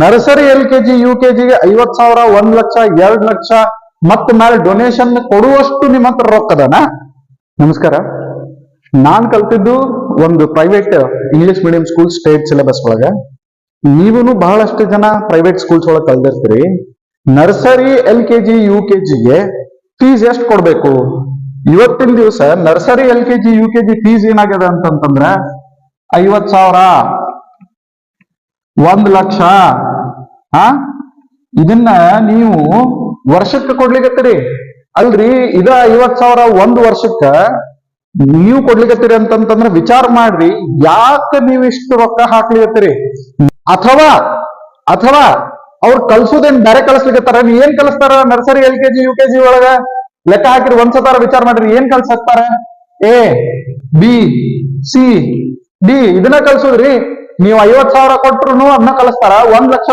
Nursery LKG UKG 50,000 1 lakh 2 lakh ಮತ್ತ ಮೇಲೆ donation ಕೊಡುವಷ್ಟು ನಿಮ್ಮ ಹತ್ರ ರೊಕ್ಕದನ. ನಮಸ್ಕಾರ, ನಾನ್ ಕಲ್ತಿದ್ದು ಒಂದು private English medium school state syllabus ಒಳಗ. ನೀವುನು ಬಹಳಷ್ಟು ಜನ ಪ್ರೈವೇಟ್ ಸ್ಕೂಲ್ಸ್ ಒಳಗೆ ಕಲ್ದಿರ್ತೀರಿ. ನರ್ಸರಿ LKG UKGಗೆ ಫೀಸ್ ಎಷ್ಟು ಕೊಡ್ಬೇಕು? ಇವತ್ತಿನ ದಿವಸ ನರ್ಸರಿ LKG UKG ಫೀಸ್ ಏನಾಗಿದೆ ಅಂತಂದ್ರ 50,000 1 ಲಕ್ಷ. ಇದನ್ನ ನೀವು ವರ್ಷಕ್ಕೆ ಕೊಡ್ಲಿಕತ್ತೀರಿ ಅಲ್ರಿ. ಇದ 50,000 1 ವರ್ಷಕ್ಕ ನೀವು ಕೊಡ್ಲಿಕತ್ತೀರಿ ಅಂತಂದ್ರ ವಿಚಾರ ಮಾಡ್ರಿ, ಯಾಕೆ ನೀವು ಇಷ್ಟು ರೊಕ್ಕ ಹಾಕ್ಲಿಕತ್ತೀರಿ? ಅಥವಾ ಅವ್ರು ಕಲ್ಸೋದೇನ್ ಬೇರೆ ಕಲಿಸ್ಲಿಕತ್ತಾರ? ಏನ್ ಕಲಿಸ್ತಾರ ನರ್ಸರಿ LKG UKG ಒಳಗ? ಲೆಕ್ಕ ಹಾಕಿರಿ ಒಂದ್ಸತಾರ ವಿಚಾರ ಮಾಡ್ರಿ, ಏನ್ ಕಲ್ಸಾಕ್ತಾರ? ABCD ಇದನ್ನ ಕಲ್ಸೋದ್ರಿ. ನೀವು 50,000 ಕೊಟ್ರು ಅದನ್ನ ಕಲಿಸ್ತಾರ. 1 ಲಕ್ಷ